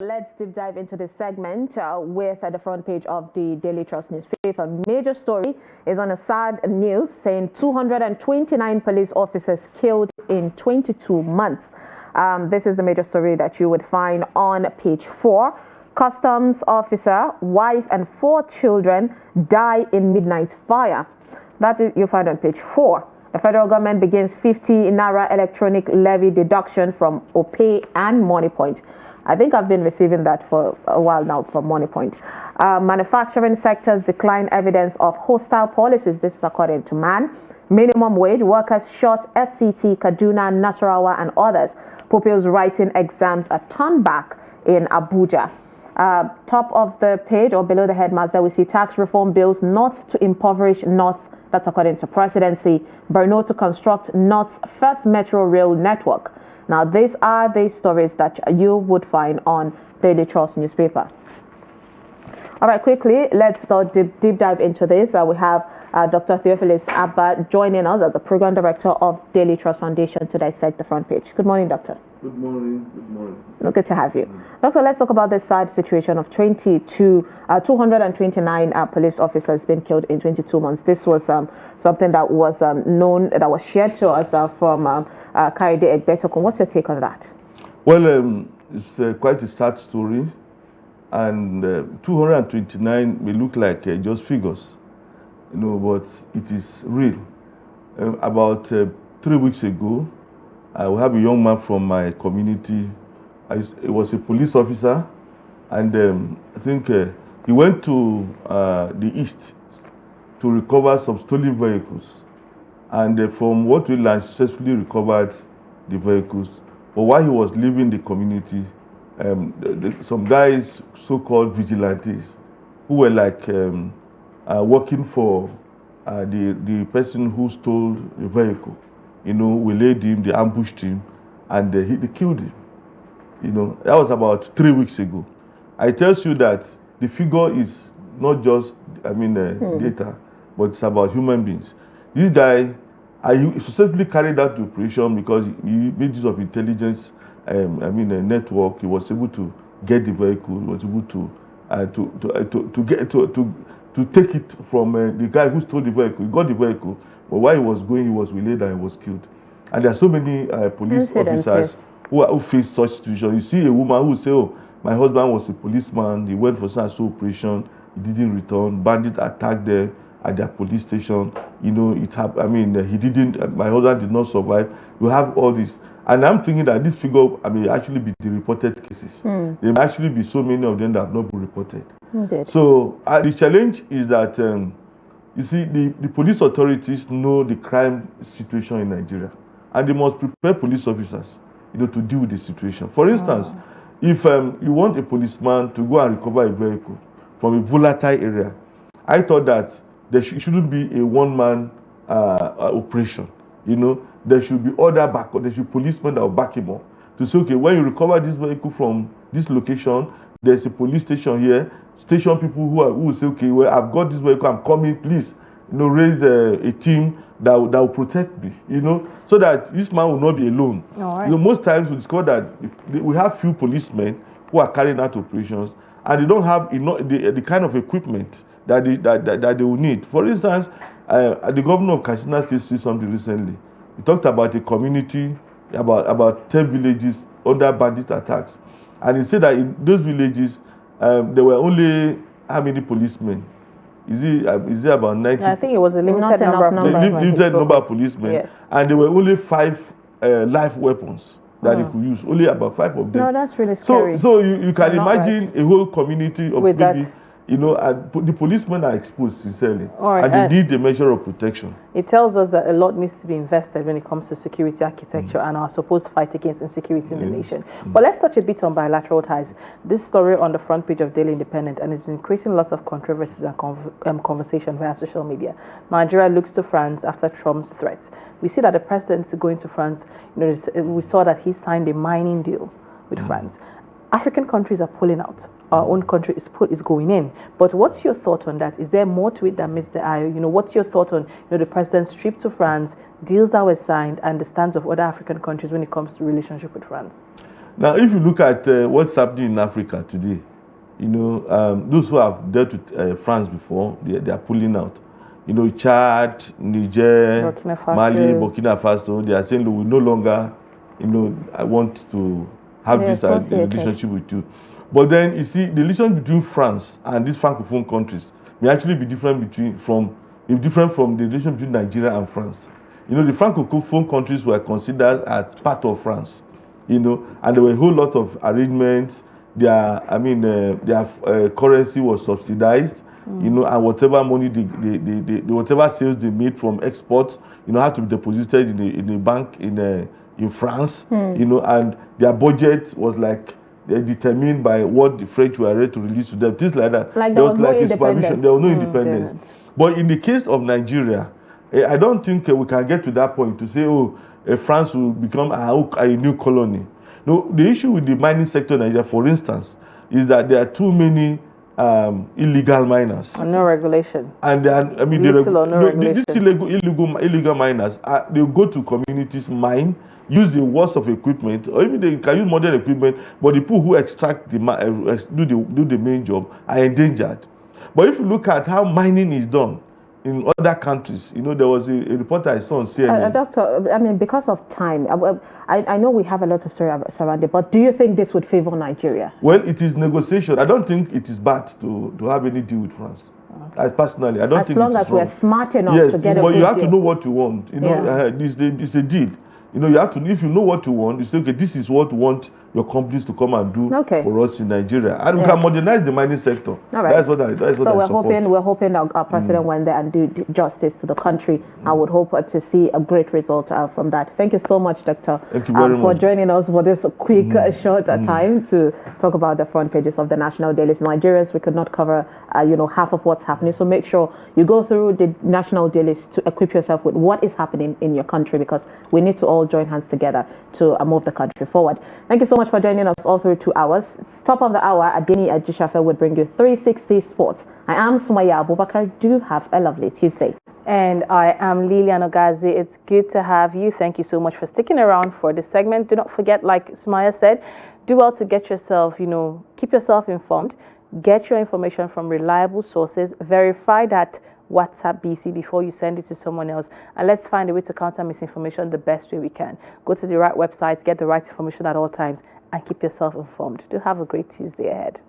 Let's deep dive into this segment with the front page of the Daily Trust newspaper. Major story is on a sad news saying 229 police officers killed in 22 months. This is the major story that you would find on page 4. Customs officer, wife and 4 children die in midnight fire. That is you find on page 4. The federal government begins 50 Naira electronic levy deduction from OPay and MoneyPoint. I think I've been receiving that for a while now from MoneyPoint. Manufacturing sectors decline evidence of hostile policies. This is according to MAN. Minimum wage workers short FCT, Kaduna, Nasarawa and others. Pupils writing exams are turned back in Abuja. Top of the page or below the headmaster, we see tax reform bills not to impoverish North. That's according to presidency. Borno to construct North's first metro rail network. Now, these are the stories that you would find on Daily Trust newspaper. All right, quickly, let's start deep dive into this. We have Dr. Theophilus Abba joining us as the Program Director of Daily Trust Foundation to dissect the front page. Good morning, Doctor. Good morning. Good morning. Good to have you. Doctor, let's talk about this sad situation of 229 police officers being killed in 22 months. This was something that was known, that was shared to us from Kaide Egbetokun. What's your take on that? Well, it's quite a sad story, and 229 may look like just figures, but it is real. About 3 weeks ago, I have a young man from my community. He was a police officer, and I think he went to the east to recover some stolen vehicles. And from what we learned, successfully recovered the vehicles. But while he was leaving the community, some guys, so-called vigilantes, who were like working for the person who stole the vehicle, we laid him, they ambushed him, and they killed him. That was about 3 weeks ago. I tell you that the figure is not just, data, but it's about human beings. This guy, he successfully carried out the operation because he made use of intelligence, a network. He was able to get the vehicle. He was able to take it from the guy who stole the vehicle. He got the vehicle, but while he was going, he was relayed and he was killed. And there are so many police officers who face such situation. You see a woman who say, "Oh, my husband was a policeman. He went for such operation. He didn't return. Bandits attacked them at their police station. It happened. He didn't. My husband did not survive." You have all this, and I'm thinking that this figure, actually be the reported cases. There may actually be so many of them that have not been reported. Indeed. So the challenge is that you see the police authorities know the crime situation in Nigeria, and they must prepare police officers, to deal with the situation. For instance, if you want a policeman to go and recover a vehicle from a volatile area, I thought that there shouldn't be a one-man operation. There should be other backup. There should be policemen that will back him up to say, okay, when you recover this vehicle from this location, there's a police station here. Station people who will say, okay, well, I've got this vehicle, I'm coming, please, raise a team that will protect me, so that this man will not be alone. Right. Most times we discover that we have few policemen who are carrying out operations, and they don't have the kind of equipment that they will need. For instance, the governor of Katsina State said something recently. He talked about a community, about 10 villages under bandit attacks, and he said that in those villages there were only how many policemen? Is it about 90? I think it was a limited number of policemen. Yes. And there were only 5 live weapons that they could use. Only about 5 of them. No, that's really scary. So you can imagine a whole community of with maybe, that. and the policemen are exposed sincerely, Right. and they need a measure of protection. It tells us that a lot needs to be invested when it comes to security architecture and our supposed fight against insecurity in the nation. But let's touch a bit on bilateral ties. This story on the front page of Daily Independent, and it's been creating lots of controversies and conversation via social media. Nigeria looks to France after Trump's threats. We see that the president is going to France. We saw that he signed a mining deal with France. African countries are pulling out. Our own country is going in. But what's your thought on that? Is there more to it than meets the eye? What's your thought on the president's trip to France, deals that were signed, and the stance of other African countries when it comes to relationship with France? Now, if you look at what's happening in Africa today, those who have dealt with France before, they are pulling out. Chad, Niger, Mali, Burkina Faso, they are saying, we no longer, I want to have this relationship with you. But then, you see, the relationship between France and these Francophone countries may actually be different from the relation between Nigeria and France. The Francophone countries were considered as part of France, and there were a whole lot of arrangements. Their currency was subsidized, and whatever money whatever sales they made from exports, had to be deposited in a bank in France, and their budget was like determined by what the French were ready to release to them. Things like that. There was no independence. There was no independence. But in the case of Nigeria, I don't think we can get to that point to say, France will become a new colony. No, the issue with the mining sector in Nigeria, for instance, is that there are too many illegal miners. And no regulation. And these illegal miners, they go to communities, mine, use the worst of equipment, or even they can use modern equipment, but the people who extract do the main job are endangered. But if you look at how mining is done in other countries, there was a reporter I saw on CNN. Doctor, because of time, I know we have a lot of story surrounding, but do you think this would favor Nigeria? Well, it is negotiation. I don't think it is bad to have any deal with France. Okay. Personally, I don't think it is wrong. As long as we're smart enough to get a good deal. But you have to know what you want. It's a deal. You have to, if you know what you want, you say, okay, this is what you want your companies to come and do for us in Nigeria, and we can modernize the mining sector. All right. That's what I support. We're hoping our president went there and do justice to the country. I would hope to see a great result from that. Thank you so much, Doctor, for joining us for this quick, short time to talk about the front pages of the national dailies. Nigerians, we could not cover, half of what's happening. So make sure you go through the national dailies to equip yourself with what is happening in your country, because we need to all join hands together to move the country forward. Thank you so much for joining us all through 2 hours. Top of the hour, Adini Ajishafe would bring you 360 Sports. I am Sumaya Abubakar. Do have a lovely Tuesday. And I am Lilian Ogazi. It's good to have you. Thank you so much for sticking around for this segment. Do not forget, like Sumaya said, do well to get yourself, keep yourself informed. Get your information from reliable sources. Verify that WhatsApp BC before you send it to someone else, and let's find a way to counter misinformation the best way we can. Go to the right website, get the right information at all times, and keep yourself informed. Do have a great Tuesday ahead.